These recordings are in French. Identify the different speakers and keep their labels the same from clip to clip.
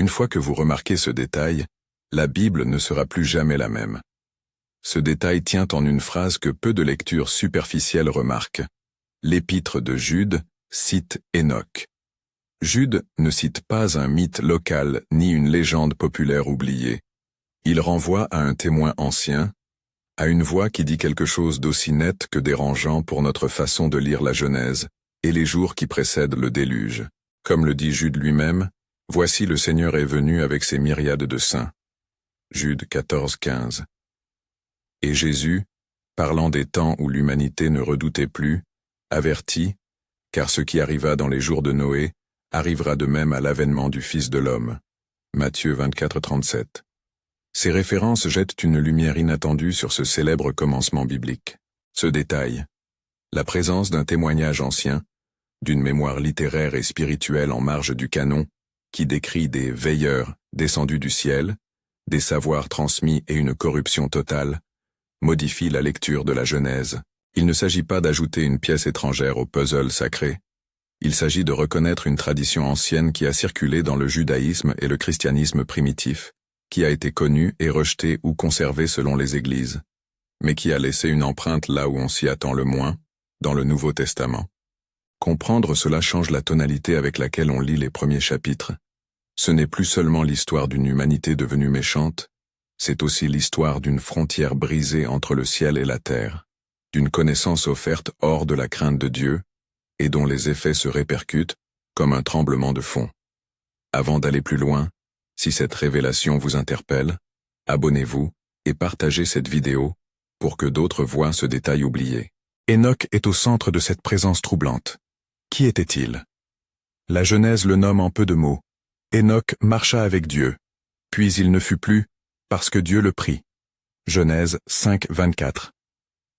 Speaker 1: Une fois que vous remarquez ce détail, la Bible ne sera plus jamais la même. Ce détail tient en une phrase que peu de lectures superficielles remarquent. L'épître de Jude cite Enoch. Jude ne cite pas un mythe local ni une légende populaire oubliée. Il renvoie à un témoin ancien, à une voix qui dit quelque chose d'aussi net que dérangeant pour notre façon de lire la Genèse et les jours qui précèdent le déluge. Comme le dit Jude lui-même, « Voici le Seigneur est venu avec ses myriades de saints. » Jude 14:15. Et Jésus, parlant des temps où l'humanité ne redoutait plus, avertit, car ce qui arriva dans les jours de Noé arrivera de même à l'avènement du Fils de l'homme. Matthieu 24:37. Ces références jettent une lumière inattendue sur ce célèbre commencement biblique. Ce détail, la présence d'un témoignage ancien, d'une mémoire littéraire et spirituelle en marge du canon, qui décrit des veilleurs descendus du ciel, des savoirs transmis et une corruption totale, modifie la lecture de la Genèse. Il ne s'agit pas d'ajouter une pièce étrangère au puzzle sacré. Il s'agit de reconnaître une tradition ancienne qui a circulé dans le judaïsme et le christianisme primitif, qui a été connue et rejetée ou conservée selon les églises, mais qui a laissé une empreinte là où on s'y attend le moins, dans le Nouveau Testament. Comprendre cela change la tonalité avec laquelle on lit les premiers chapitres. Ce n'est plus seulement l'histoire d'une humanité devenue méchante, c'est aussi l'histoire d'une frontière brisée entre le ciel et la terre, d'une connaissance offerte hors de la crainte de Dieu, et dont les effets se répercutent comme un tremblement de fond. Avant d'aller plus loin, si cette révélation vous interpelle, abonnez-vous et partagez cette vidéo pour que d'autres voient ce détail oublié. Enoch est au centre de cette présence troublante. Qui était-il? La Genèse le nomme en peu de mots. Enoch marcha avec Dieu, puis il ne fut plus, parce que Dieu le prit. Genèse 5:24.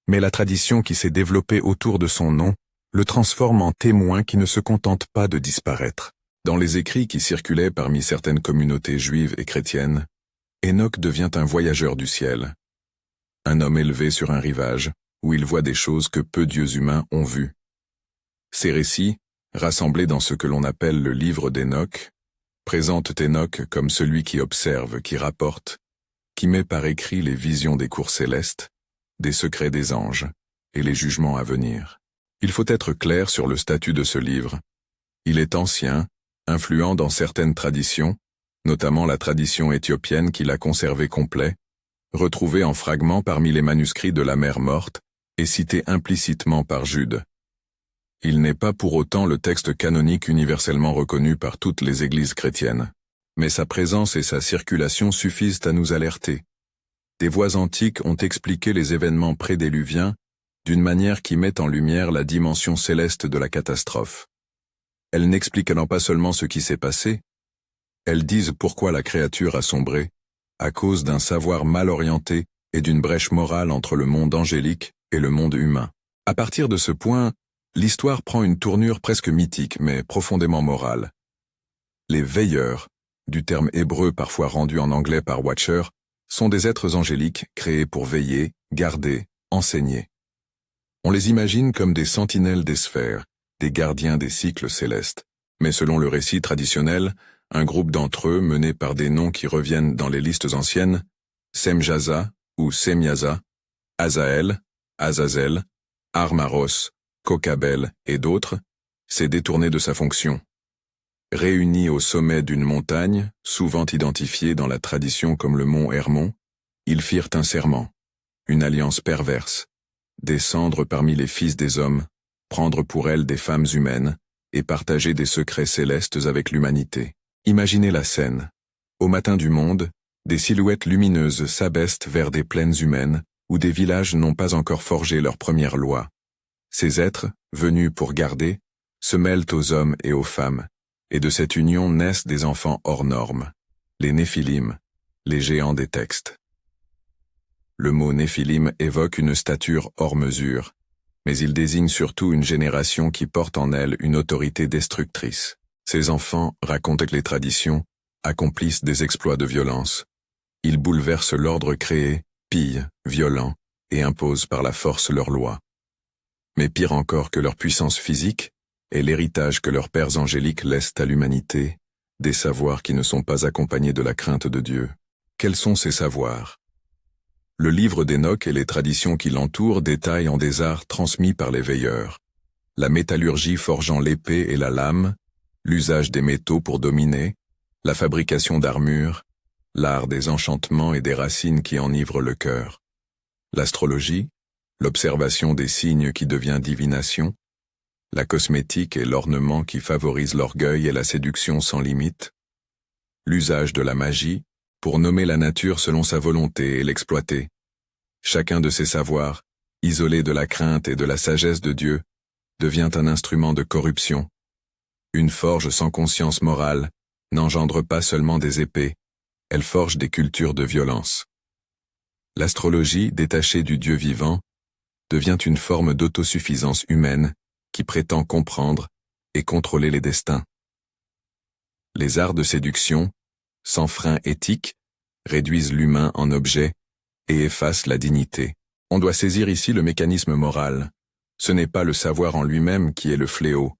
Speaker 1: Mais la tradition qui s'est développée autour de son nom le transforme en témoin qui ne se contente pas de disparaître. Dans les écrits qui circulaient parmi certaines communautés juives et chrétiennes, Enoch devient un voyageur du ciel. Un homme élevé sur un rivage, où il voit des choses que peu d'yeux humains ont vues. Ces récits, rassemblés dans ce que l'on appelle le livre d'Enoch, présentent Enoch comme celui qui observe, qui rapporte, qui met par écrit les visions des cours célestes, des secrets des anges, et les jugements à venir. Il faut être clair sur le statut de ce livre. Il est ancien, influent dans certaines traditions, notamment la tradition éthiopienne qui l'a conservé complet, retrouvé en fragments parmi les manuscrits de la Mer Morte et cité implicitement par Jude. Il n'est pas pour autant le texte canonique universellement reconnu par toutes les églises chrétiennes, mais sa présence et sa circulation suffisent à nous alerter. Des voix antiques ont expliqué les événements prédéluviens d'une manière qui met en lumière la dimension céleste de la catastrophe. Elles n'expliquent alors pas seulement ce qui s'est passé, elles disent pourquoi la créature a sombré, à cause d'un savoir mal orienté et d'une brèche morale entre le monde angélique et le monde humain. À partir de ce point, l'histoire prend une tournure presque mythique mais profondément morale. Les veilleurs, du terme hébreu parfois rendu en anglais par Watcher, sont des êtres angéliques créés pour veiller, garder, enseigner. On les imagine comme des sentinelles des sphères, des gardiens des cycles célestes. Mais selon le récit traditionnel, un groupe d'entre eux, mené par des noms qui reviennent dans les listes anciennes, Semjaza ou Semyaza, Azaël, Azazel, Armaros, Kokabel et d'autres, s'est détourné de sa fonction. Réunis au sommet d'une montagne, souvent identifiée dans la tradition comme le mont Hermon, ils firent un serment, une alliance perverse, descendre parmi les fils des hommes, prendre pour elles des femmes humaines, et partager des secrets célestes avec l'humanité. Imaginez la scène. Au matin du monde, des silhouettes lumineuses s'abaissent vers des plaines humaines, où des villages n'ont pas encore forgé leurs premières lois. Ces êtres, venus pour garder, se mêlent aux hommes et aux femmes, et de cette union naissent des enfants hors normes, les Néphilim, les géants des textes. Le mot Néphilim évoque une stature hors mesure, mais il désigne surtout une génération qui porte en elle une autorité destructrice. Ces enfants, racontent les traditions, accomplissent des exploits de violence. Ils bouleversent l'ordre créé, pillent, violents, et imposent par la force leurs lois. Mais pire encore que leur puissance physique, est l'héritage que leurs pères angéliques laissent à l'humanité, des savoirs qui ne sont pas accompagnés de la crainte de Dieu. Quels sont ces savoirs? Le livre d'Enoch et les traditions qui l'entourent détaillent en des arts transmis par les veilleurs. La métallurgie forgeant l'épée et la lame, l'usage des métaux pour dominer, la fabrication d'armures, l'art des enchantements et des racines qui enivrent le cœur. L'astrologie, l'observation des signes qui devient divination, la cosmétique et l'ornement qui favorisent l'orgueil et la séduction sans limite, l'usage de la magie, pour nommer la nature selon sa volonté et l'exploiter. Chacun de ces savoirs, isolé de la crainte et de la sagesse de Dieu, devient un instrument de corruption. Une forge sans conscience morale n'engendre pas seulement des épées, elle forge des cultures de violence. L'astrologie, détachée du Dieu vivant, devient une forme d'autosuffisance humaine qui prétend comprendre et contrôler les destins. Les arts de séduction, sans frein éthique, réduisent l'humain en objet et effacent la dignité. On doit saisir ici le mécanisme moral. Ce n'est pas le savoir en lui-même qui est le fléau.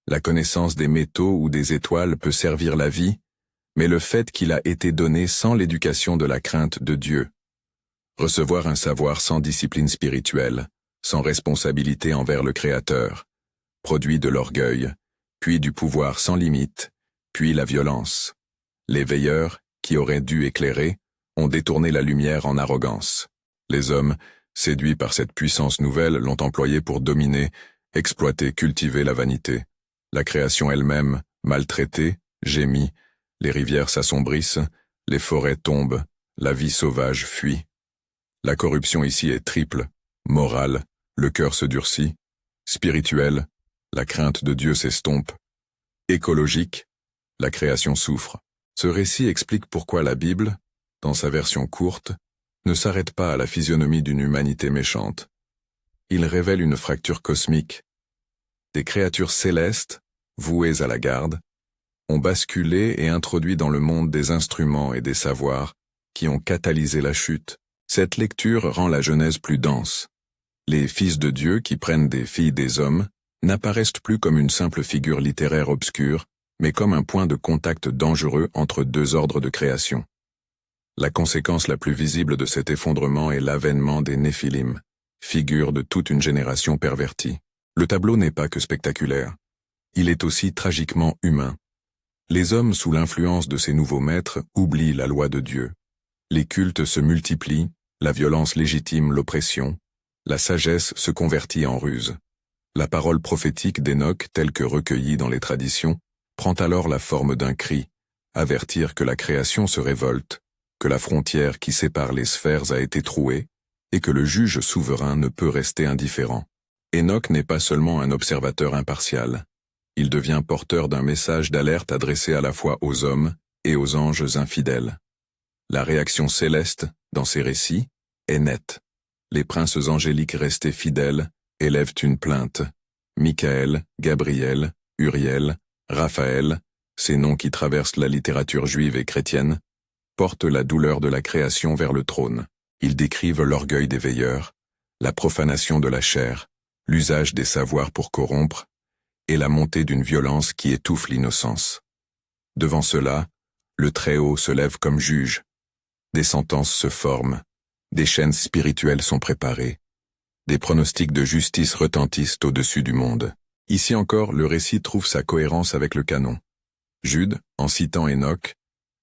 Speaker 1: La connaissance des métaux ou des étoiles peut servir la vie, mais le fait qu'il a été donné sans l'éducation de la crainte de Dieu. Recevoir un savoir sans discipline spirituelle, sans responsabilité envers le Créateur, produit de l'orgueil, puis du pouvoir sans limite, puis la violence. Les veilleurs, qui auraient dû éclairer, ont détourné la lumière en arrogance. Les hommes, séduits par cette puissance nouvelle, l'ont employée pour dominer, exploiter, cultiver la vanité. La création elle-même, maltraitée, gémit, les rivières s'assombrissent, les forêts tombent, la vie sauvage fuit. La corruption ici est triple, morale, le cœur se durcit, spirituelle, la crainte de Dieu s'estompe, écologique, la création souffre. Ce récit explique pourquoi la Bible, dans sa version courte, ne s'arrête pas à la physionomie d'une humanité méchante. Il révèle une fracture cosmique. Des créatures célestes, vouées à la garde, ont basculé et introduit dans le monde des instruments et des savoirs qui ont catalysé la chute. Cette lecture rend la Genèse plus dense. Les fils de Dieu qui prennent des filles des hommes n'apparaissent plus comme une simple figure littéraire obscure, mais comme un point de contact dangereux entre deux ordres de création. La conséquence la plus visible de cet effondrement est l'avènement des Néphilim, figures de toute une génération pervertie. Le tableau n'est pas que spectaculaire. Il est aussi tragiquement humain. Les hommes sous l'influence de ces nouveaux maîtres oublient la loi de Dieu. Les cultes se multiplient, la violence légitime l'oppression, la sagesse se convertit en ruse. La parole prophétique d'Enoch, telle que recueillie dans les traditions, prend alors la forme d'un cri, avertir que la création se révolte, que la frontière qui sépare les sphères a été trouée, et que le juge souverain ne peut rester indifférent. Enoch n'est pas seulement un observateur impartial. Il devient porteur d'un message d'alerte adressé à la fois aux hommes et aux anges infidèles. La réaction céleste, dans ces récits, est nette. Les princes angéliques restés fidèles élèvent une plainte. Michaël, Gabriel, Uriel, Raphaël, ces noms qui traversent la littérature juive et chrétienne, portent la douleur de la création vers le trône. Ils décrivent l'orgueil des veilleurs, la profanation de la chair, l'usage des savoirs pour corrompre, et la montée d'une violence qui étouffe l'innocence. Devant cela, le Très-Haut se lève comme juge. Des sentences se forment, des chaînes spirituelles sont préparées, des pronostics de justice retentissent au-dessus du monde. Ici encore, le récit trouve sa cohérence avec le canon. Jude, en citant Enoch,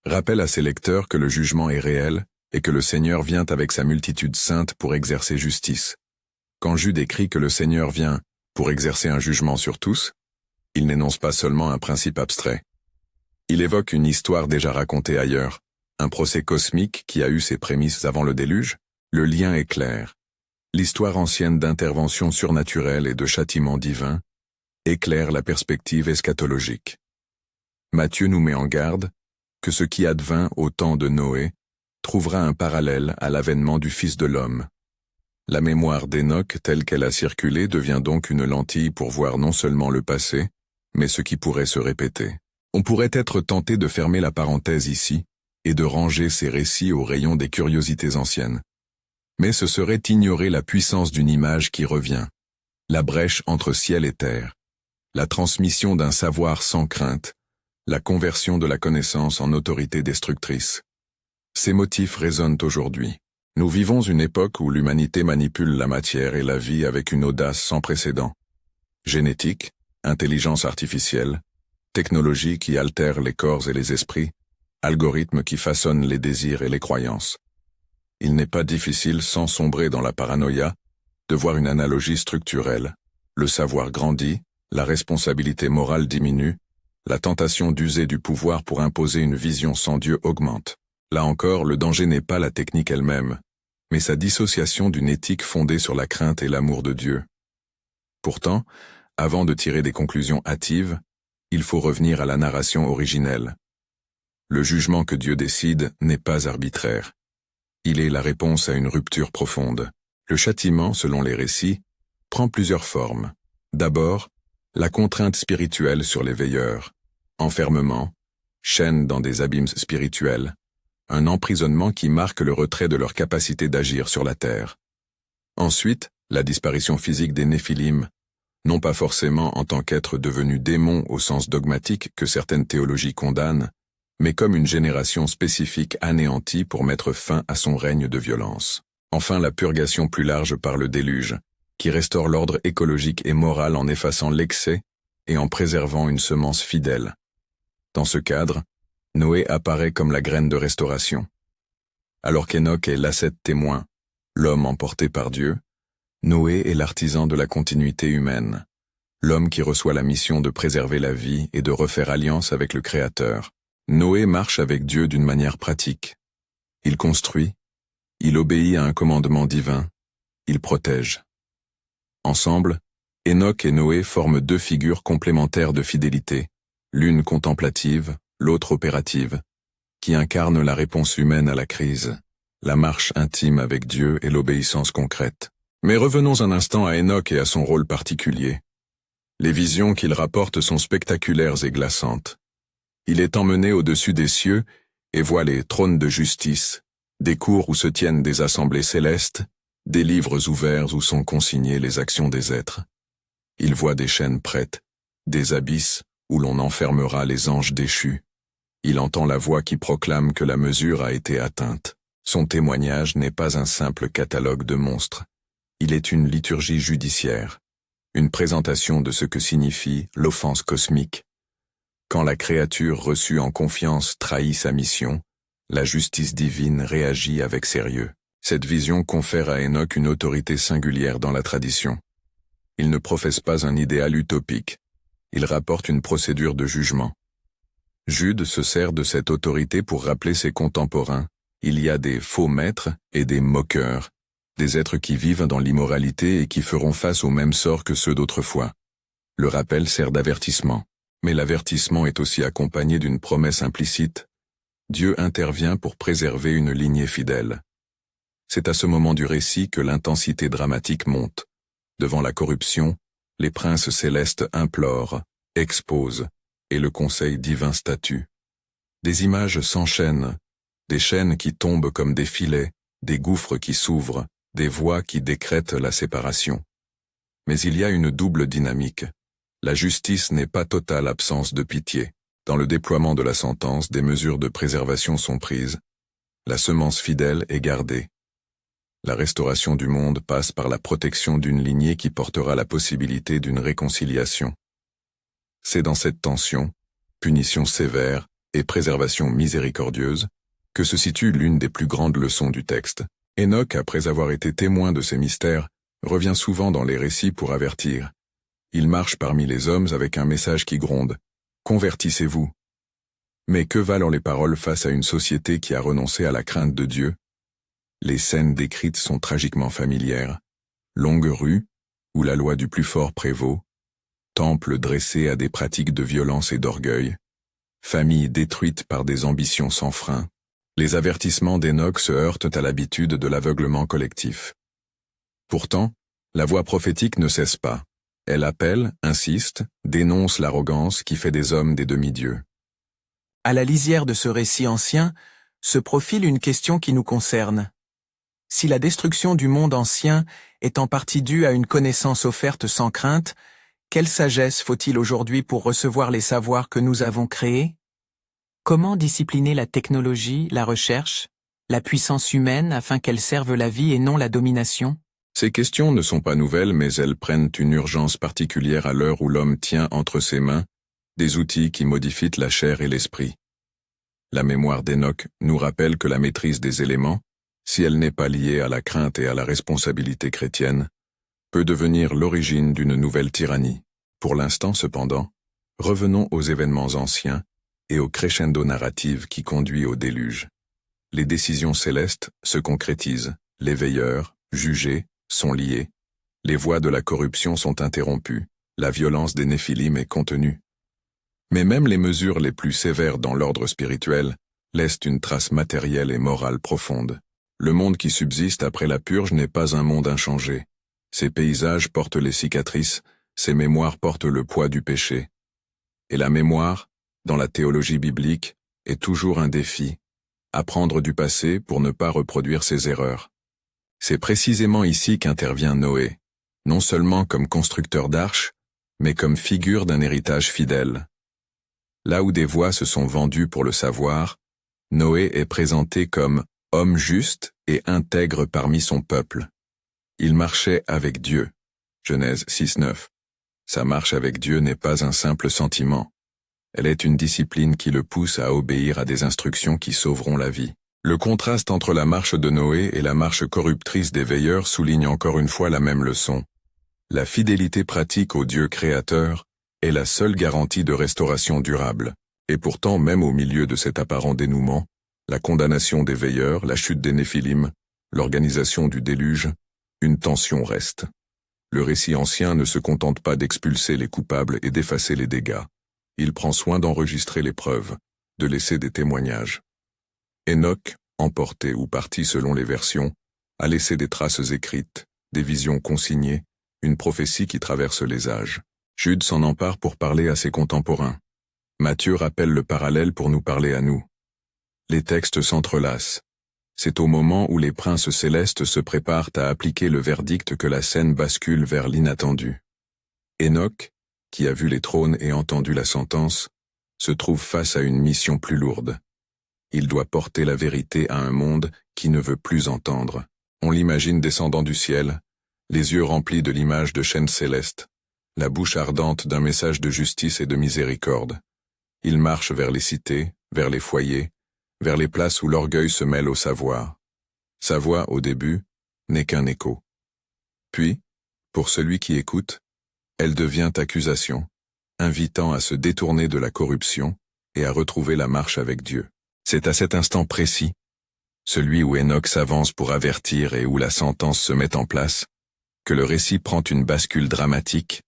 Speaker 1: rappelle à ses lecteurs que le jugement est réel et que le Seigneur vient avec sa multitude sainte pour exercer justice. Quand Jude écrit que le Seigneur vient pour exercer un jugement sur tous, il n'énonce pas seulement un principe abstrait. Il évoque une histoire déjà racontée ailleurs, un procès cosmique qui a eu ses prémices avant le déluge. Le lien est clair. L'histoire ancienne d'intervention surnaturelle et de châtiment divin éclaire la perspective eschatologique. Matthieu nous met en garde que ce qui advint au temps de Noé trouvera un parallèle à l'avènement du Fils de l'homme. La mémoire d'Enoch telle qu'elle a circulé devient donc une lentille pour voir non seulement le passé, mais ce qui pourrait se répéter. On pourrait être tenté de fermer la parenthèse ici et de ranger ces récits au rayon des curiosités anciennes. Mais ce serait ignorer la puissance d'une image qui revient, la brèche entre ciel et terre, la transmission d'un savoir sans crainte, la conversion de la connaissance en autorité destructrice. Ces motifs résonnent aujourd'hui. Nous vivons une époque où l'humanité manipule la matière et la vie avec une audace sans précédent. Génétique, intelligence artificielle, technologie qui altère les corps et les esprits, algorithmes qui façonnent les désirs et les croyances. Il n'est pas difficile, sans sombrer dans la paranoïa, de voir une analogie structurelle. Le savoir grandit, la responsabilité morale diminue, la tentation d'user du pouvoir pour imposer une vision sans Dieu augmente. Là encore, le danger n'est pas la technique elle-même, mais sa dissociation d'une éthique fondée sur la crainte et l'amour de Dieu. Pourtant, avant de tirer des conclusions hâtives, il faut revenir à la narration originelle. Le jugement que Dieu décide n'est pas arbitraire. Il est la réponse à une rupture profonde. Le châtiment, selon les récits, prend plusieurs formes. D'abord, la contrainte spirituelle sur les veilleurs, enfermement, chaîne dans des abîmes spirituels, un emprisonnement qui marque le retrait de leur capacité d'agir sur la terre. Ensuite, la disparition physique des Néphilim, non pas forcément en tant qu'êtres devenus démons au sens dogmatique que certaines théologies condamnent, mais comme une génération spécifique anéantie pour mettre fin à son règne de violence. Enfin, la purgation plus large par le déluge, qui restaure l'ordre écologique et moral en effaçant l'excès et en préservant une semence fidèle. Dans ce cadre, Noé apparaît comme la graine de restauration. Alors qu'Enoch est l'ascète témoin, l'homme emporté par Dieu, Noé est l'artisan de la continuité humaine, l'homme qui reçoit la mission de préserver la vie et de refaire alliance avec le Créateur. Noé marche avec Dieu d'une manière pratique. Il construit, il obéit à un commandement divin, il protège. Ensemble, Enoch et Noé forment deux figures complémentaires de fidélité, l'une contemplative, l'autre opérative, qui incarnent la réponse humaine à la crise, la marche intime avec Dieu et l'obéissance concrète. Mais revenons un instant à Enoch et à son rôle particulier. Les visions qu'il rapporte sont spectaculaires et glaçantes. Il est emmené au-dessus des cieux et voit les trônes de justice, des cours où se tiennent des assemblées célestes, des livres ouverts où sont consignées les actions des êtres. Il voit des chaînes prêtes, des abysses où l'on enfermera les anges déchus. Il entend la voix qui proclame que la mesure a été atteinte. Son témoignage n'est pas un simple catalogue de monstres. Il est une liturgie judiciaire, une présentation de ce que signifie l'offense cosmique. Quand la créature reçue en confiance trahit sa mission, la justice divine réagit avec sérieux. Cette vision confère à Enoch une autorité singulière dans la tradition. Il ne professe pas un idéal utopique, il rapporte une procédure de jugement. Jude se sert de cette autorité pour rappeler ses contemporains. Il y a des faux maîtres et des moqueurs, des êtres qui vivent dans l'immoralité et qui feront face au même sort que ceux d'autrefois. Le rappel sert d'avertissement, mais l'avertissement est aussi accompagné d'une promesse implicite. Dieu intervient pour préserver une lignée fidèle. C'est à ce moment du récit que l'intensité dramatique monte. Devant la corruption, les princes célestes implorent, exposent, et le conseil divin statue. Des images s'enchaînent, des chaînes qui tombent comme des filets, des gouffres qui s'ouvrent, des voix qui décrètent la séparation. Mais il y a une double dynamique. La justice n'est pas totale absence de pitié. Dans le déploiement de la sentence, des mesures de préservation sont prises. La semence fidèle est gardée. La restauration du monde passe par la protection d'une lignée qui portera la possibilité d'une réconciliation. C'est dans cette tension, punition sévère et préservation miséricordieuse, que se situe l'une des plus grandes leçons du texte. Enoch, après avoir été témoin de ces mystères, revient souvent dans les récits pour avertir. Il marche parmi les hommes avec un message qui gronde. « Convertissez-vous ». Mais que valent les paroles face à une société qui a renoncé à la crainte de Dieu? Les scènes décrites sont tragiquement familières. Longues rues, où la loi du plus fort prévaut, temples dressés à des pratiques de violence et d'orgueil, familles détruites par des ambitions sans frein. Les avertissements d'Enoch se heurtent à l'habitude de l'aveuglement collectif. Pourtant, la voix prophétique ne cesse pas. Elle appelle, insiste, dénonce l'arrogance qui fait des hommes des demi-dieux.
Speaker 2: À la lisière de ce récit ancien, se profile une question qui nous concerne. Si la destruction du monde ancien est en partie due à une connaissance offerte sans crainte, Quelle sagesse faut-il aujourd'hui pour recevoir les savoirs que nous avons créés? Comment discipliner la technologie, la recherche, la puissance humaine afin qu'elle serve la vie et non la domination?
Speaker 1: Ces questions ne sont pas nouvelles, mais elles prennent une urgence particulière à l'heure où l'homme tient entre ses mains des outils qui modifient la chair et l'esprit. La mémoire d'Enoch nous rappelle que la maîtrise des éléments, si elle n'est pas liée à la crainte et à la responsabilité chrétienne, peut devenir l'origine d'une nouvelle tyrannie. Pour l'instant, cependant, revenons aux événements anciens et au crescendo narratif qui conduit au déluge. Les décisions célestes se concrétisent, les veilleurs, jugés, sont liés, les voies de la corruption sont interrompues, la violence des Néphilim est contenue. Mais même les mesures les plus sévères dans l'ordre spirituel laissent une trace matérielle et morale profonde. Le monde qui subsiste après la purge n'est pas un monde inchangé. Ses paysages portent les cicatrices, ses mémoires portent le poids du péché. Et la mémoire, dans la théologie biblique, est toujours un défi. Apprendre du passé pour ne pas reproduire ses erreurs. C'est précisément ici qu'intervient Noé, non seulement comme constructeur d'arches, mais comme figure d'un héritage fidèle. Là où des voix se sont vendues pour le savoir, Noé est présenté comme homme juste et intègre parmi son peuple. Il marchait avec Dieu. Genèse 6:9. Sa marche avec Dieu n'est pas un simple sentiment. Elle est une discipline qui le pousse à obéir à des instructions qui sauveront la vie. Le contraste entre la marche de Noé et la marche corruptrice des veilleurs souligne encore une fois la même leçon. La fidélité pratique au Dieu créateur est la seule garantie de restauration durable. Et pourtant, même au milieu de cet apparent dénouement, la condamnation des veilleurs, la chute des Néphilim, l'organisation du déluge, une tension reste. Le récit ancien ne se contente pas d'expulser les coupables et d'effacer les dégâts. Il prend soin d'enregistrer les preuves, de laisser des témoignages. Enoch, emporté ou parti selon les versions, a laissé des traces écrites, des visions consignées, une prophétie qui traverse les âges. Jude s'en empare pour parler à ses contemporains. Matthieu rappelle le parallèle pour nous parler à nous. Les textes s'entrelacent. C'est au moment où les princes célestes se préparent à appliquer le verdict que la scène bascule vers l'inattendu. Enoch, qui a vu les trônes et entendu la sentence, se trouve face à une mission plus lourde. Il doit porter la vérité à un monde qui ne veut plus entendre. On l'imagine descendant du ciel, les yeux remplis de l'image de chaînes célestes, la bouche ardente d'un message de justice et de miséricorde. Il marche vers les cités, vers les foyers, vers les places où l'orgueil se mêle au savoir. Sa voix, au début, n'est qu'un écho. Puis, pour celui qui écoute, elle devient accusation, invitant à se détourner de la corruption et à retrouver la marche avec Dieu. C'est à cet instant précis, celui où Enoch s'avance pour avertir et où la sentence se met en place, que le récit prend une bascule dramatique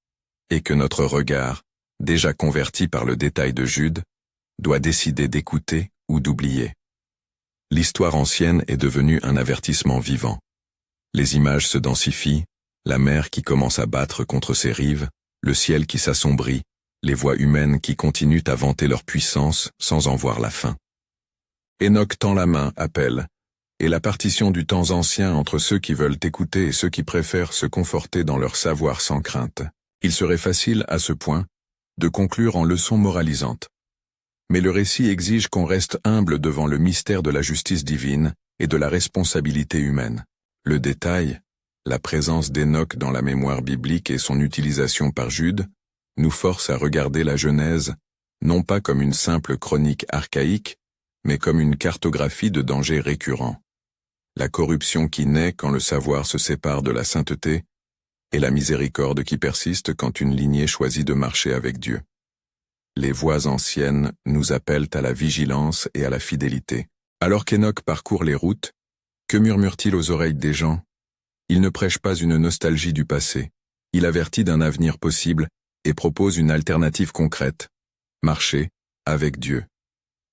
Speaker 1: et que notre regard, déjà converti par le détail de Jude, doit décider d'écouter ou d'oublier. L'histoire ancienne est devenue un avertissement vivant. Les images se densifient, la mer qui commence à battre contre ses rives, le ciel qui s'assombrit, les voix humaines qui continuent à vanter leur puissance sans en voir la fin. Enoch tend la main, appelle, et la partition du temps ancien entre ceux qui veulent écouter et ceux qui préfèrent se conforter dans leur savoir sans crainte. Il serait facile, à ce point, de conclure en leçon moralisante. Mais le récit exige qu'on reste humble devant le mystère de la justice divine et de la responsabilité humaine. Le détail, la présence d'Enoch dans la mémoire biblique et son utilisation par Jude, nous force à regarder la Genèse, non pas comme une simple chronique archaïque, mais comme une cartographie de dangers récurrents. La corruption qui naît quand le savoir se sépare de la sainteté, et la miséricorde qui persiste quand une lignée choisit de marcher avec Dieu. Les voix anciennes nous appellent à la vigilance et à la fidélité. Alors qu'Enoch parcourt les routes, que murmure-t-il aux oreilles des gens? Il ne prêche pas une nostalgie du passé. Il avertit d'un avenir possible et propose une alternative concrète. Marcher avec Dieu.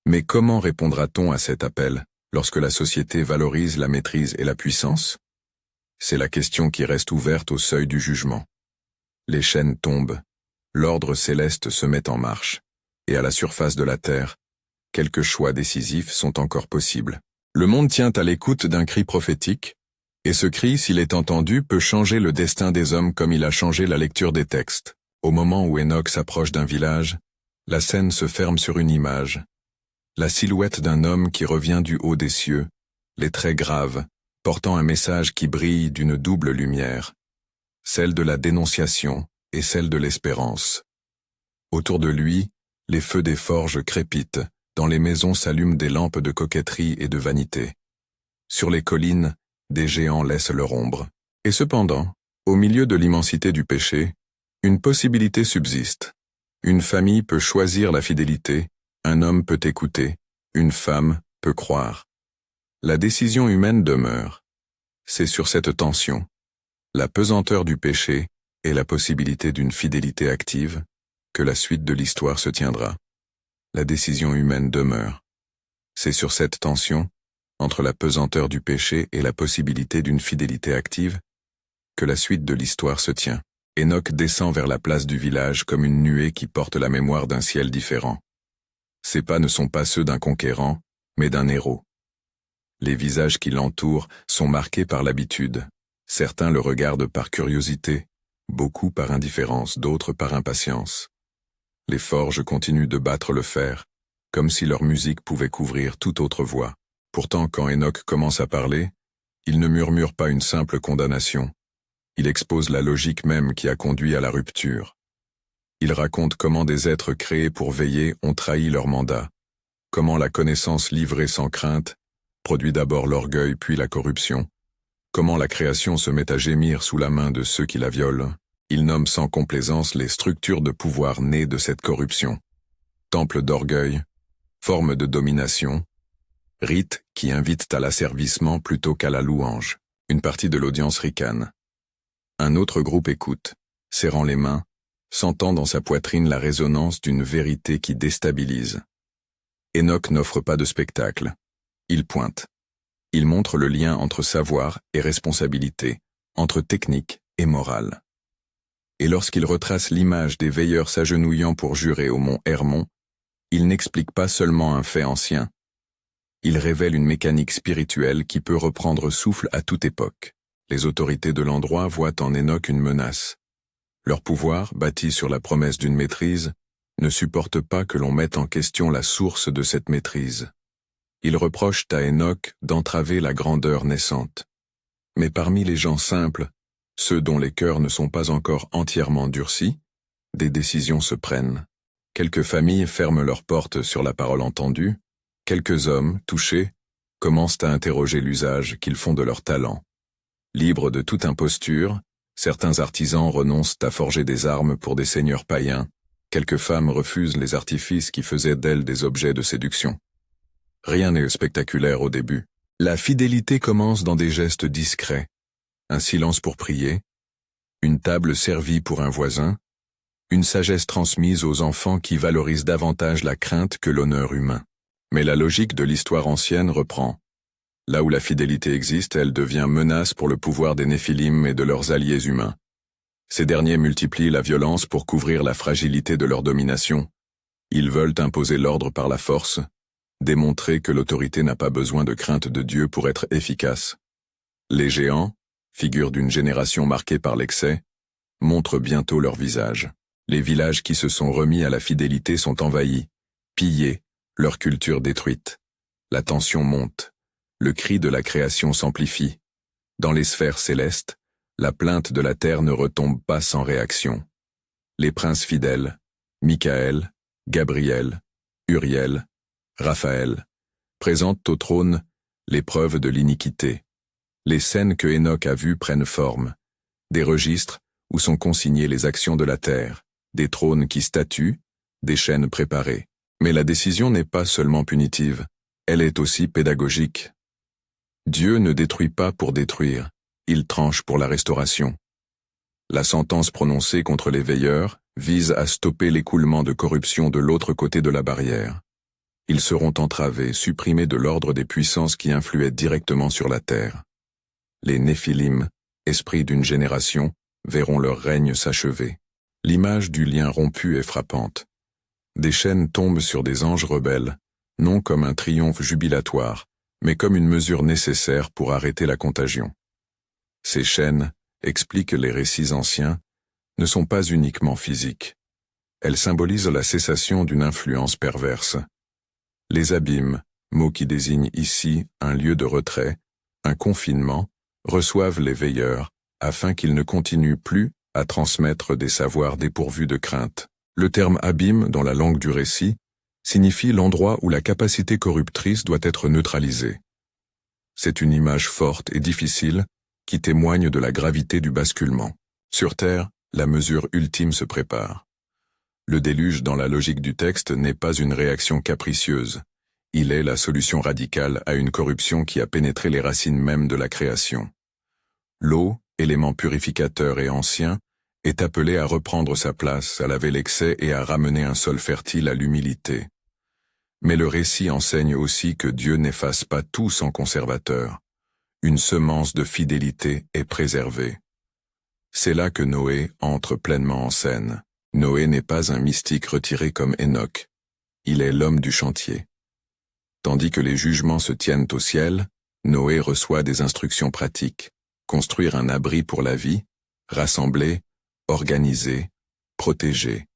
Speaker 1: Mais comment répondra-t-on à cet appel lorsque la société valorise la maîtrise et la puissance? C'est la question qui reste ouverte au seuil du jugement. Les chaînes tombent. L'ordre céleste se met en marche, et à la surface de la terre, quelques choix décisifs sont encore possibles. Le monde tient à l'écoute d'un cri prophétique, et ce cri, s'il est entendu, peut changer le destin des hommes comme il a changé la lecture des textes. Au moment où Enoch s'approche d'un village, la scène se ferme sur une image. La silhouette d'un homme qui revient du haut des cieux, les traits graves, portant un message qui brille d'une double lumière, celle de la dénonciation et celle de l'espérance. Autour de lui, les feux des forges crépitent, dans les maisons s'allument des lampes de coquetterie et de vanité. Sur les collines, des géants laissent leur ombre. Et cependant, au milieu de l'immensité du péché, une possibilité subsiste. Une famille peut choisir la fidélité, un homme peut écouter, une femme peut croire. La décision humaine demeure. C'est sur cette tension, la pesanteur du péché et la possibilité d'une fidélité active, que la suite de l'histoire se tiendra. La décision humaine demeure. C'est sur cette tension, entre la pesanteur du péché et la possibilité d'une fidélité active, que la suite de l'histoire se tient. Enoch descend vers la place du village comme une nuée qui porte la mémoire d'un ciel différent. Ses pas ne sont pas ceux d'un conquérant, mais d'un héros. Les visages qui l'entourent sont marqués par l'habitude. Certains le regardent par curiosité, beaucoup par indifférence, d'autres par impatience. Les forges continuent de battre le fer, comme si leur musique pouvait couvrir toute autre voix. Pourtant, quand Enoch commence à parler, il ne murmure pas une simple condamnation. Il expose la logique même qui a conduit à la rupture. Il raconte comment des êtres créés pour veiller ont trahi leur mandat, comment la connaissance livrée sans crainte produit d'abord l'orgueil puis la corruption, comment la création se met à gémir sous la main de ceux qui la violent. Il nomme sans complaisance les structures de pouvoir nées de cette corruption. Temple d'orgueil, forme de domination, rites qui invitent à l'asservissement plutôt qu'à la louange. Une partie de l'audience ricane. Un autre groupe écoute, serrant les mains, sentant dans sa poitrine la résonance d'une vérité qui déstabilise. Enoch n'offre pas de spectacle. Il pointe. Il montre le lien entre savoir et responsabilité, entre technique et morale. Et lorsqu'il retrace l'image des veilleurs s'agenouillant pour jurer au mont Hermon, il n'explique pas seulement un fait ancien. Il révèle une mécanique spirituelle qui peut reprendre souffle à toute époque. Les autorités de l'endroit voient en Enoch une menace. Leur pouvoir, bâti sur la promesse d'une maîtrise, ne supporte pas que l'on mette en question la source de cette maîtrise. Ils reprochent à Enoch d'entraver la grandeur naissante. Mais parmi les gens simples, ceux dont les cœurs ne sont pas encore entièrement durcis, des décisions se prennent. Quelques familles ferment leurs portes sur la parole entendue, quelques hommes, touchés, commencent à interroger l'usage qu'ils font de leur talent. Libres de toute imposture, certains artisans renoncent à forger des armes pour des seigneurs païens, quelques femmes refusent les artifices qui faisaient d'elles des objets de séduction. Rien n'est spectaculaire au début. La fidélité commence dans des gestes discrets, un silence pour prier, une table servie pour un voisin, une sagesse transmise aux enfants qui valorise davantage la crainte que l'honneur humain. Mais la logique de l'histoire ancienne reprend. Là où la fidélité existe, elle devient menace pour le pouvoir des Néphilim et de leurs alliés humains. Ces derniers multiplient la violence pour couvrir la fragilité de leur domination. Ils veulent imposer l'ordre par la force, démontrer que l'autorité n'a pas besoin de crainte de Dieu pour être efficace. Les géants, figures d'une génération marquée par l'excès, montrent bientôt leur visage. Les villages qui se sont remis à la fidélité sont envahis, pillés, leur culture détruite. La tension monte. Le cri de la création s'amplifie. Dans les sphères célestes, la plainte de la terre ne retombe pas sans réaction. Les princes fidèles, Michaël, Gabriel, Uriel, Raphaël, présentent au trône les preuves de l'iniquité. Les scènes que Enoch a vues prennent forme. Des registres où sont consignées les actions de la terre, des trônes qui statuent, des chaînes préparées. Mais la décision n'est pas seulement punitive, elle est aussi pédagogique. Dieu ne détruit pas pour détruire, il tranche pour la restauration. La sentence prononcée contre les veilleurs vise à stopper l'écoulement de corruption de l'autre côté de la barrière. Ils seront entravés, supprimés de l'ordre des puissances qui influaient directement sur la terre. Les Néphilim, esprits d'une génération, verront leur règne s'achever. L'image du lien rompu est frappante. Des chaînes tombent sur des anges rebelles, non comme un triomphe jubilatoire, mais comme une mesure nécessaire pour arrêter la contagion. Ces chaînes, expliquent les récits anciens, ne sont pas uniquement physiques. Elles symbolisent la cessation d'une influence perverse. Les abîmes, mot qui désigne ici un lieu de retrait, un confinement, reçoivent les veilleurs, afin qu'ils ne continuent plus à transmettre des savoirs dépourvus de crainte. Le terme abîme, dans la langue du récit, signifie l'endroit où la capacité corruptrice doit être neutralisée. C'est une image forte et difficile qui témoigne de la gravité du basculement. Sur Terre, la mesure ultime se prépare. Le déluge dans la logique du texte n'est pas une réaction capricieuse. Il est la solution radicale à une corruption qui a pénétré les racines mêmes de la création. L'eau, élément purificateur et ancien, est appelée à reprendre sa place, à laver l'excès et à ramener un sol fertile à l'humilité. Mais le récit enseigne aussi que Dieu n'efface pas tout sans conservateur. Une semence de fidélité est préservée. C'est là que Noé entre pleinement en scène. Noé n'est pas un mystique retiré comme Enoch. Il est l'homme du chantier. Tandis que les jugements se tiennent au ciel, Noé reçoit des instructions pratiques. Construire un abri pour la vie, rassembler, organiser, protéger.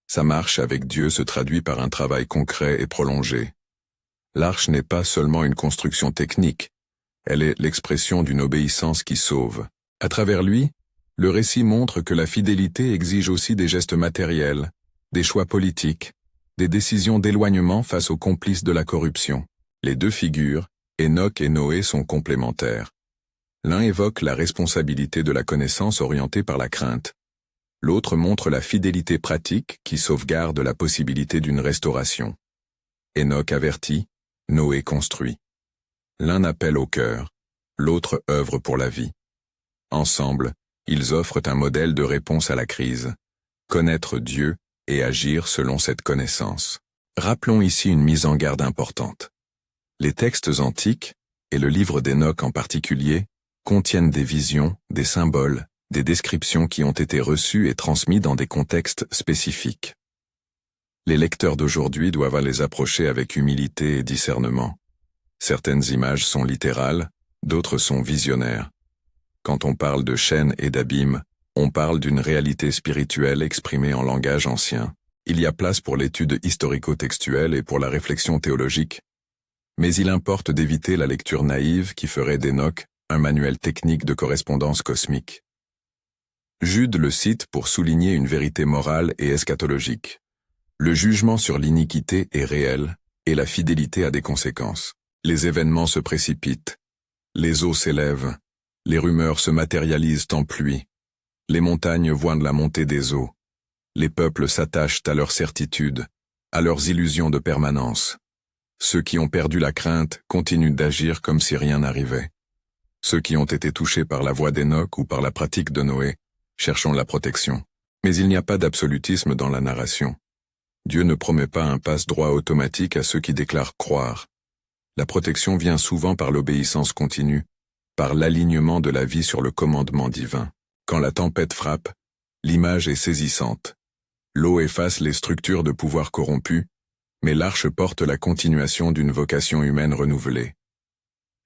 Speaker 1: Sa marche avec Dieu se traduit par un travail concret et prolongé. L'arche n'est pas seulement une construction technique, elle est l'expression d'une obéissance qui sauve. À travers lui, le récit montre que la fidélité exige aussi des gestes matériels, des choix politiques, des décisions d'éloignement face aux complices de la corruption. Les deux figures, Enoch et Noé, sont complémentaires. L'un évoque la responsabilité de la connaissance orientée par la crainte. L'autre montre la fidélité pratique qui sauvegarde la possibilité d'une restauration. Enoch avertit, Noé construit. L'un appelle au cœur, l'autre œuvre pour la vie. Ensemble, ils offrent un modèle de réponse à la crise. Connaître Dieu et agir selon cette connaissance. Rappelons ici une mise en garde importante. Les textes antiques, et le livre d'Enoch en particulier, contiennent des visions, des symboles, des descriptions qui ont été reçues et transmises dans des contextes spécifiques. Les lecteurs d'aujourd'hui doivent les approcher avec humilité et discernement. Certaines images sont littérales, d'autres sont visionnaires. Quand on parle de chaînes et d'abîmes, on parle d'une réalité spirituelle exprimée en langage ancien. Il y a place pour l'étude historico-textuelle et pour la réflexion théologique. Mais il importe d'éviter la lecture naïve qui ferait d'Enoch un manuel technique de correspondance cosmique. Jude le cite pour souligner une vérité morale et eschatologique. Le jugement sur l'iniquité est réel, et la fidélité a des conséquences. Les événements se précipitent. Les eaux s'élèvent. Les rumeurs se matérialisent en pluie. Les montagnes voient la montée des eaux. Les peuples s'attachent à leurs certitudes, à leurs illusions de permanence. Ceux qui ont perdu la crainte continuent d'agir comme si rien n'arrivait. Ceux qui ont été touchés par la voix d'Enoch ou par la pratique de Noé, cherchons la protection. Mais il n'y a pas d'absolutisme dans la narration. Dieu ne promet pas un passe-droit automatique à ceux qui déclarent croire. La protection vient souvent par l'obéissance continue, par l'alignement de la vie sur le commandement divin. Quand la tempête frappe, l'image est saisissante. L'eau efface les structures de pouvoir corrompues, mais l'arche porte la continuation d'une vocation humaine renouvelée.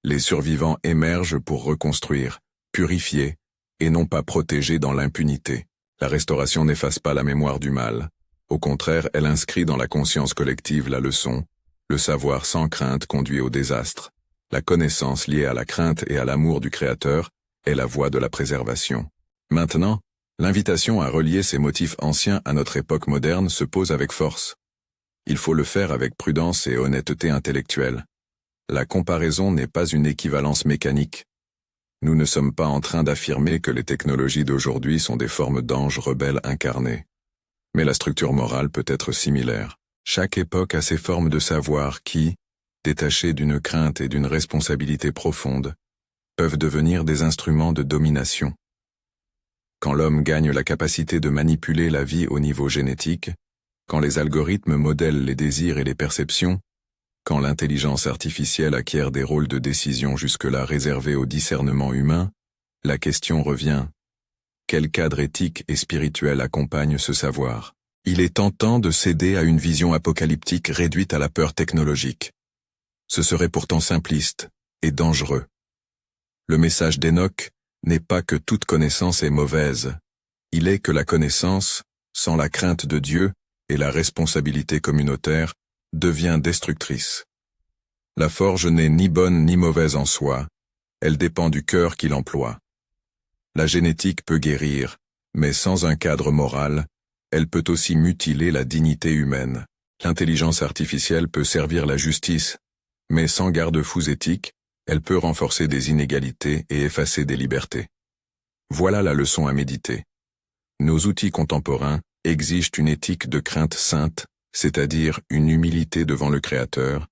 Speaker 1: Les survivants émergent pour reconstruire, purifier, et non pas protéger dans l'impunité. La restauration n'efface pas la mémoire du mal. Au contraire, elle inscrit dans la conscience collective la leçon. Le savoir sans crainte conduit au désastre. La connaissance liée à la crainte et à l'amour du Créateur est la voie de la préservation. Maintenant, l'invitation à relier ces motifs anciens à notre époque moderne se pose avec force. Il faut le faire avec prudence et honnêteté intellectuelle. La comparaison n'est pas une équivalence mécanique. Nous ne sommes pas en train d'affirmer que les technologies d'aujourd'hui sont des formes d'anges rebelles incarnés. Mais la structure morale peut être similaire. Chaque époque a ses formes de savoir qui, détachées d'une crainte et d'une responsabilité profonde, peuvent devenir des instruments de domination. Quand l'homme gagne la capacité de manipuler la vie au niveau génétique, quand les algorithmes modèlent les désirs et les perceptions, quand l'intelligence artificielle acquiert des rôles de décision jusque-là réservés au discernement humain, la question revient. Quel cadre éthique et spirituel accompagne ce savoir? Il est tentant de céder à une vision apocalyptique réduite à la peur technologique. Ce serait pourtant simpliste et dangereux. Le message d'Enoch n'est pas que toute connaissance est mauvaise, Il est que la connaissance, sans la crainte de Dieu et la responsabilité communautaire, devient destructrice. La forge n'est ni bonne ni mauvaise en soi, elle dépend du cœur qui l'emploie. La génétique peut guérir, mais sans un cadre moral, elle peut aussi mutiler la dignité humaine. L'intelligence artificielle peut servir la justice, mais sans garde-fous éthiques, elle peut renforcer des inégalités et effacer des libertés. Voilà la leçon à méditer. Nos outils contemporains exigent une éthique de crainte sainte, c'est-à-dire une humilité devant le Créateur,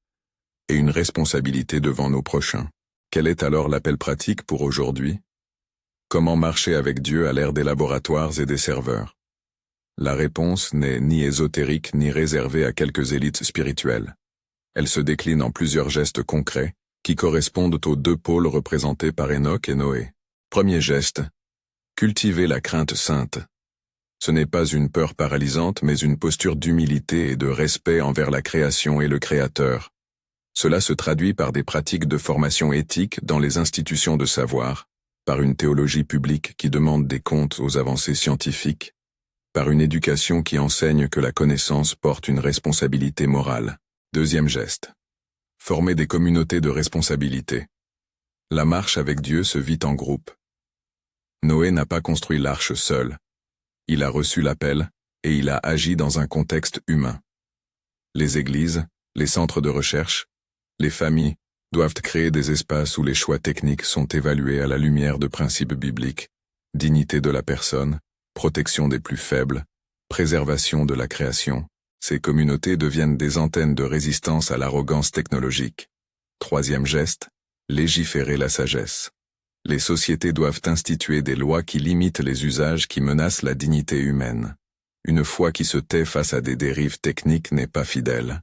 Speaker 1: et une responsabilité devant nos prochains. Quel est alors l'appel pratique pour aujourd'hui? Comment marcher avec Dieu à l'ère des laboratoires et des serveurs? La réponse n'est ni ésotérique ni réservée à quelques élites spirituelles. Elle se décline en plusieurs gestes concrets, qui correspondent aux deux pôles représentés par Enoch et Noé. Premier geste. Cultiver la crainte sainte. Ce n'est pas une peur paralysante mais une posture d'humilité et de respect envers la création et le Créateur. Cela se traduit par des pratiques de formation éthique dans les institutions de savoir, par une théologie publique qui demande des comptes aux avancées scientifiques, par une éducation qui enseigne que la connaissance porte une responsabilité morale. Deuxième geste. Former des communautés de responsabilité. La marche avec Dieu se vit en groupe. Noé n'a pas construit l'arche seul. Il a reçu l'appel, et il a agi dans un contexte humain. Les églises, les centres de recherche, les familles doivent créer des espaces où les choix techniques sont évalués à la lumière de principes bibliques, dignité de la personne, protection des plus faibles, préservation de la création. Ces communautés deviennent des antennes de résistance à l'arrogance technologique. Troisième geste, légiférer la sagesse. Les sociétés doivent instituer des lois qui limitent les usages qui menacent la dignité humaine. Une foi qui se tait face à des dérives techniques n'est pas fidèle.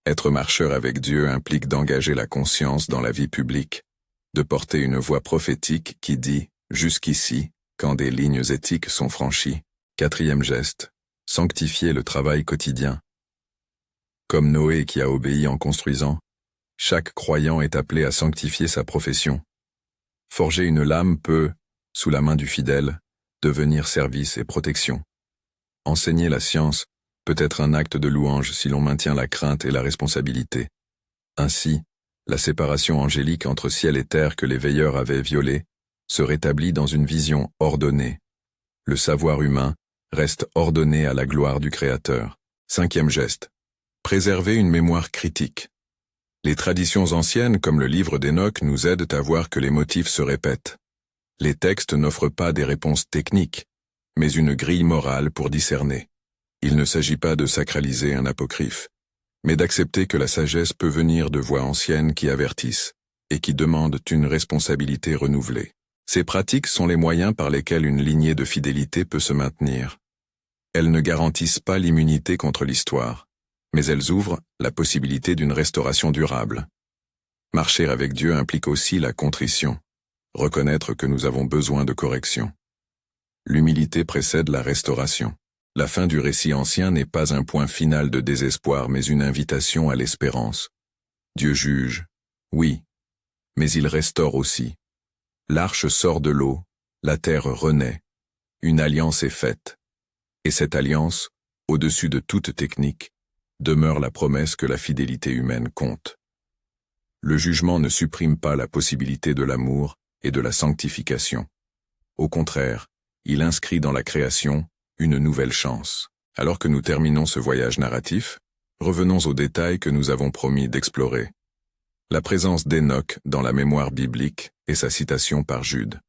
Speaker 1: Être marcheur avec Dieu implique d'engager la conscience dans la vie publique, de porter une voix prophétique qui dit « jusqu'ici » quand des lignes éthiques sont franchies. Quatrième geste, sanctifier le travail quotidien. Comme Noé qui a obéi en construisant, chaque croyant est appelé à sanctifier sa profession. Forger une lame peut, sous la main du fidèle, devenir service et protection. Enseigner la science peut être un acte de louange si l'on maintient la crainte et la responsabilité. Ainsi, la séparation angélique entre ciel et terre que les veilleurs avaient violée se rétablit dans une vision ordonnée. Le savoir humain reste ordonné à la gloire du Créateur. Cinquième geste. Préserver une mémoire critique. Les traditions anciennes comme le livre d'Enoch nous aident à voir que les motifs se répètent. Les textes n'offrent pas des réponses techniques, mais une grille morale pour discerner. Il ne s'agit pas de sacraliser un apocryphe, mais d'accepter que la sagesse peut venir de voix anciennes qui avertissent et qui demandent une responsabilité renouvelée. Ces pratiques sont les moyens par lesquels une lignée de fidélité peut se maintenir. Elles ne garantissent pas l'immunité contre l'histoire, mais elles ouvrent la possibilité d'une restauration durable. Marcher avec Dieu implique aussi la contrition, reconnaître que nous avons besoin de correction. L'humilité précède la restauration. La fin du récit ancien n'est pas un point final de désespoir mais une invitation à l'espérance. Dieu juge, oui, mais il restaure aussi. L'arche sort de l'eau, la terre renaît, une alliance est faite. Et cette alliance, au-dessus de toute technique, demeure la promesse que la fidélité humaine compte. Le jugement ne supprime pas la possibilité de l'amour et de la sanctification. Au contraire, il inscrit dans la création une nouvelle chance. Alors que nous terminons ce voyage narratif, revenons aux détails que nous avons promis d'explorer. La présence d'Enoch dans la mémoire biblique et sa citation par Jude.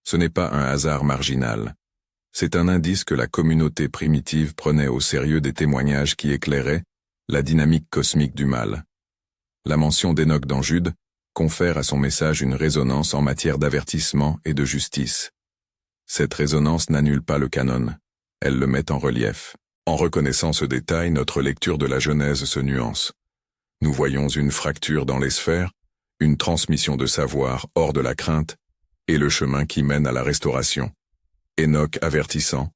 Speaker 1: Ce n'est pas un hasard marginal. C'est un indice que la communauté primitive prenait au sérieux des témoignages qui éclairaient la dynamique cosmique du mal. La mention d'Enoch dans Jude confère à son message une résonance en matière d'avertissement et de justice. Cette résonance n'annule pas le canon, elle le met en relief. En reconnaissant ce détail, notre lecture de la Genèse se nuance. Nous voyons une fracture dans les sphères, une transmission de savoir hors de la crainte, et le chemin qui mène à la restauration. Enoch avertissant,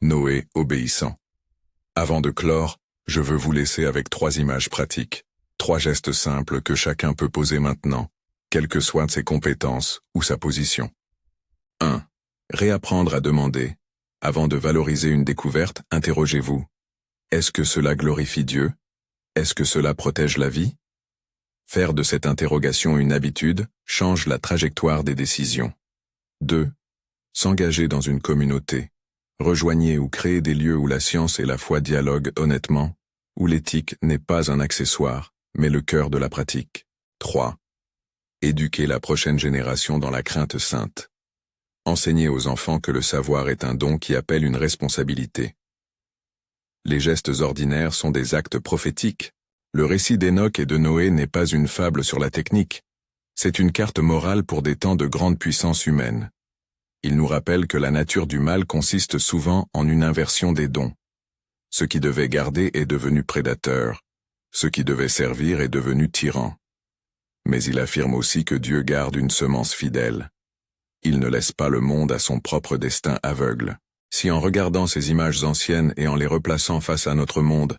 Speaker 1: Noé obéissant. Avant de clore, je veux vous laisser avec 3 images pratiques, 3 gestes simples que chacun peut poser maintenant, quelles que soient ses compétences ou sa position. 1. Réapprendre à demander. Avant de valoriser une découverte, interrogez-vous. Est-ce que cela glorifie Dieu? Est-ce que cela protège la vie? Faire de cette interrogation une habitude change la trajectoire des décisions. 2. S'engager dans une communauté. Rejoignez ou créez des lieux où la science et la foi dialoguent honnêtement, où l'éthique n'est pas un accessoire, mais le cœur de la pratique. 3. Éduquer la prochaine génération dans la crainte sainte. Enseignez aux enfants que le savoir est un don qui appelle une responsabilité. Les gestes ordinaires sont des actes prophétiques. Le récit d'Enoch et de Noé n'est pas une fable sur la technique. C'est une carte morale pour des temps de grande puissance humaine. Il nous rappelle que la nature du mal consiste souvent en une inversion des dons. Ce qui devait garder est devenu prédateur. Ce qui devait servir est devenu tyran. Mais il affirme aussi que Dieu garde une semence fidèle. Il ne laisse pas le monde à son propre destin aveugle. Si en regardant ces images anciennes et en les replaçant face à notre monde,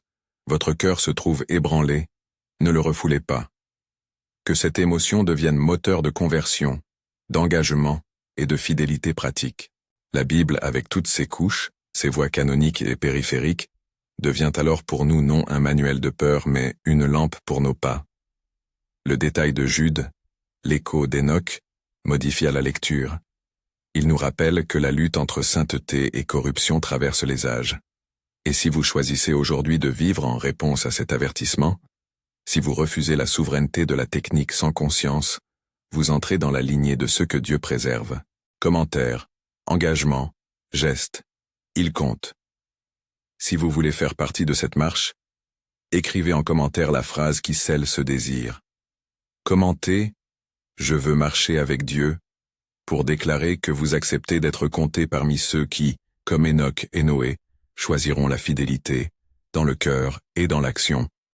Speaker 1: votre cœur se trouve ébranlé, ne le refoulez pas. Que cette émotion devienne moteur de conversion, d'engagement et de fidélité pratique. La Bible, avec toutes ses couches, ses voies canoniques et périphériques, devient alors pour nous non un manuel de peur mais une lampe pour nos pas. Le détail de Jude, l'écho d'Enoch, modifia la lecture. Il nous rappelle que la lutte entre sainteté et corruption traverse les âges. Et si vous choisissez aujourd'hui de vivre en réponse à cet avertissement, si vous refusez la souveraineté de la technique sans conscience, vous entrez dans la lignée de ceux que Dieu préserve. Commentaires, engagement, gestes, il compte. Si vous voulez faire partie de cette marche, écrivez en commentaire la phrase qui scelle ce désir. Commentez « Je veux marcher avec Dieu » pour déclarer que vous acceptez d'être compté parmi ceux qui, comme Enoch et Noé, choisiront la fidélité, dans le cœur et dans l'action,